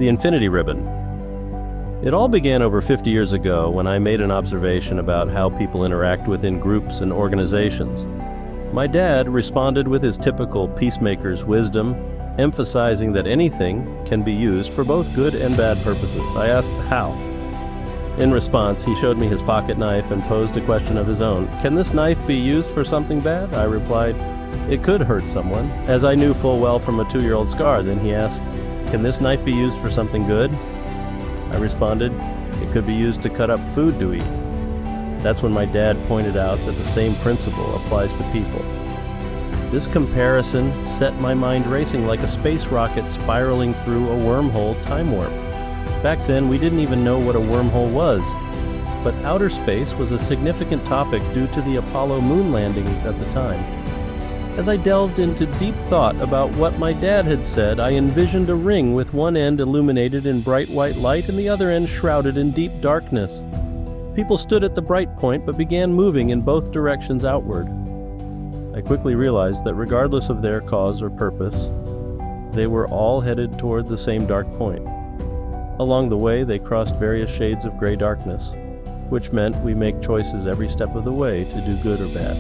The infinity ribbon. It all began over 50 years ago when I made an observation about how people interact within groups and organizations. My dad responded with his typical peacemaker's wisdom, emphasizing that anything can be used for both good and bad purposes. I asked how. In response, he showed me his pocket knife and posed a question of his own. "Can this knife be used for something bad?" I replied, "It could hurt someone," as I knew full well from a 2-year-old scar. Then he asked, "Can this knife be used for something good?" I responded, "It could be used to cut up food to eat." That's when my dad pointed out that the same principle applies to people. This comparison set my mind racing like a space rocket spiraling through a wormhole time warp. Back then, we didn't even know what a wormhole was, but outer space was a significant topic due to the Apollo moon landings at the time. As I delved into deep thought about what my dad had said, I envisioned a ring with one end illuminated in bright white light and the other end shrouded in deep darkness. People stood at the bright point but began moving in both directions outward. I quickly realized that regardless of their cause or purpose, they were all headed toward the same dark point. Along the way, they crossed various shades of gray darkness, which meant we make choices every step of the way to do good or bad.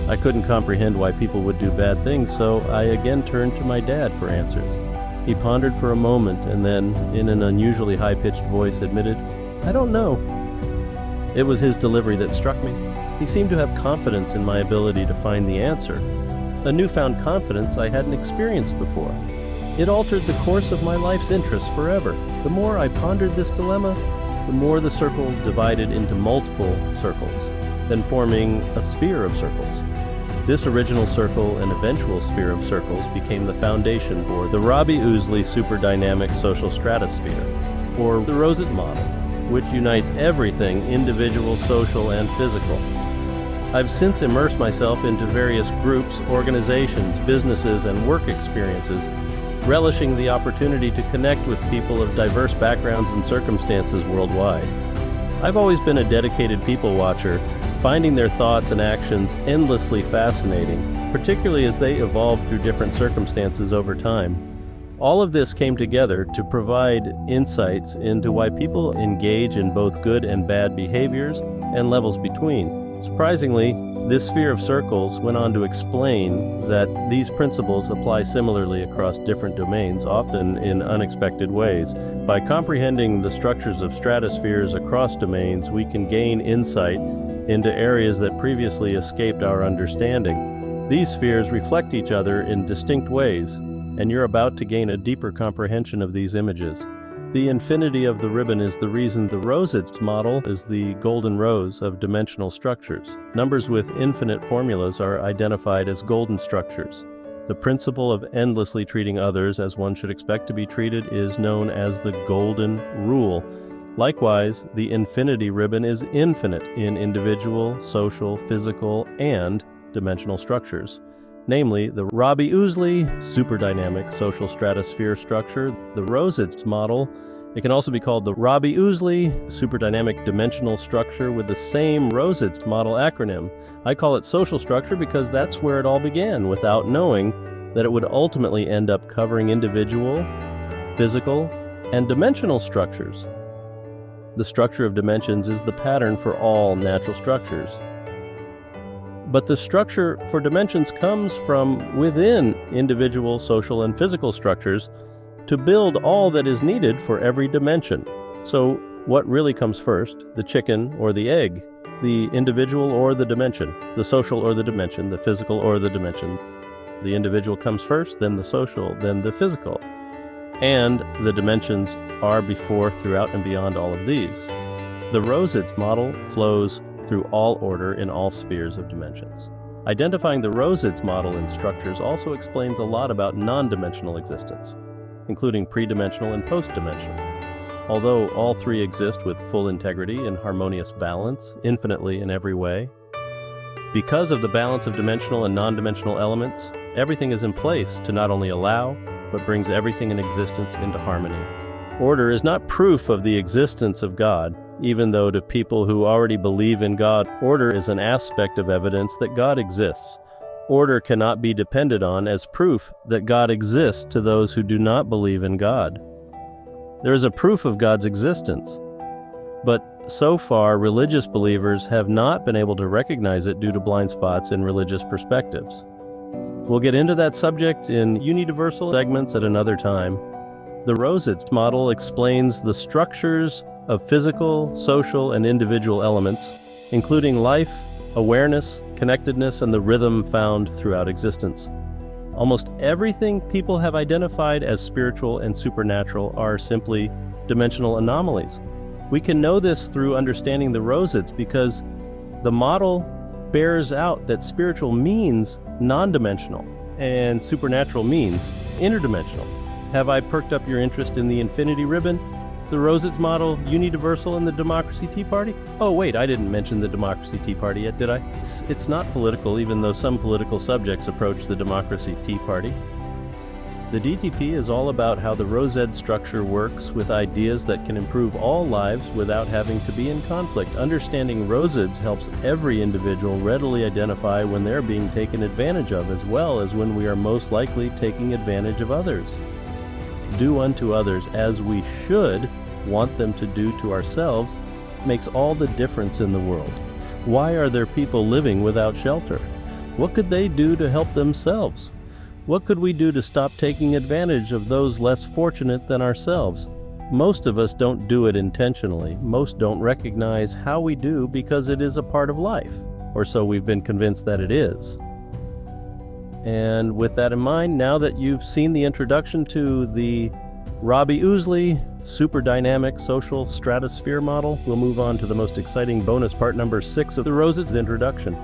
I couldn't comprehend why people would do bad things, so I again turned to my dad for answers. He pondered for a moment and then, in an unusually high-pitched voice, admitted, "I don't know." It was his delivery that struck me. He seemed to have confidence in my ability to find the answer, a newfound confidence I hadn't experienced before. It altered the course of my life's interests forever. The more I pondered this dilemma, the more the circle divided into multiple circles, then forming a sphere of circles. This original circle and eventual sphere of circles became the foundation for the Robbie Ousley superdynamic social stratosphere, or the ROSeDS Model, which unites everything individual, social, and physical. I've since immersed myself into various groups, organizations, businesses, and work experiences, relishing the opportunity to connect with people of diverse backgrounds and circumstances worldwide. I've always been a dedicated people watcher, finding their thoughts and actions endlessly fascinating, particularly as they evolve through different circumstances over time. All of this came together to provide insights into why people engage in both good and bad behaviors and levels between. Surprisingly, this sphere of circles went on to explain that these principles apply similarly across different domains, often in unexpected ways. By comprehending the structures of stratospheres across domains, we can gain insight into areas that previously escaped our understanding. These spheres reflect each other in distinct ways, and you're about to gain a deeper comprehension of these images. The infinity of the ribbon is the reason the ROSeDS model is the golden rose of dimensional structures. Numbers with infinite formulas are identified as golden structures. The principle of endlessly treating others as one should expect to be treated is known as the golden rule. Likewise, the infinity ribbon is infinite in individual, social, physical, and dimensional structures. Namely, the Robbie Ousley superdynamic social stratosphere structure, the ROSeDS model. It can also be called the Robbie Ousley superdynamic dimensional structure with the same ROSeDS model acronym. I call it social structure because that's where it all began, without knowing that it would ultimately end up covering individual, physical, and dimensional structures. The structure of dimensions is the pattern for all natural structures. But the structure for dimensions comes from within individual, social, and physical structures to build all that is needed for every dimension. So what really comes first, the chicken or the egg, the individual or the dimension, the social or the dimension, the physical or the dimension? The individual comes first, then the social, then the physical. And the dimensions are before, throughout, and beyond all of these. The ROSeDS model flows through all order in all spheres of dimensions. Identifying the ROSeDS model in structures also explains a lot about non-dimensional existence, including pre-dimensional and post-dimensional. Although all three exist with full integrity and harmonious balance, infinitely in every way, because of the balance of dimensional and non-dimensional elements, everything is in place to not only allow, but brings everything in existence into harmony. Order is not proof of the existence of God, even though to people who already believe in God, order is an aspect of evidence that God exists. Order cannot be depended on as proof that God exists to those who do not believe in God. There is a proof of God's existence. But so far, religious believers have not been able to recognize it due to blind spots in religious perspectives. We'll get into that subject in universal segments at another time. The ROSeDS model explains the structures of physical, social, and individual elements, including life, awareness, connectedness, and the rhythm found throughout existence. Almost everything people have identified as spiritual and supernatural are simply dimensional anomalies. We can know this through understanding the ROSeDS because the model bears out that spiritual means non-dimensional and supernatural means interdimensional. Have I perked up your interest in the infinity ribbon, the ROSeDS model, universal, and the Democracy Tea Party? Oh wait, I didn't mention the Democracy Tea Party yet, did I? It's not political, even though some political subjects approach the Democracy Tea Party. The DTP is all about how the ROSeDS structure works with ideas that can improve all lives without having to be in conflict. Understanding ROSeDS helps every individual readily identify when they're being taken advantage of, as well as when we are most likely taking advantage of others. Do unto others as we should want them to do to ourselves makes all the difference in the world. Why are there people living without shelter? What could they do to help themselves? What could we do to stop taking advantage of those less fortunate than ourselves? Most of us don't do it intentionally. Most don't recognize how we do because it is a part of life, or so we've been convinced that it is. And with that in mind, now that you've seen the introduction to the Robbie Ousley super dynamic social stratosphere model, we'll move on to the most exciting bonus part number 6 of the ROSeDS introduction.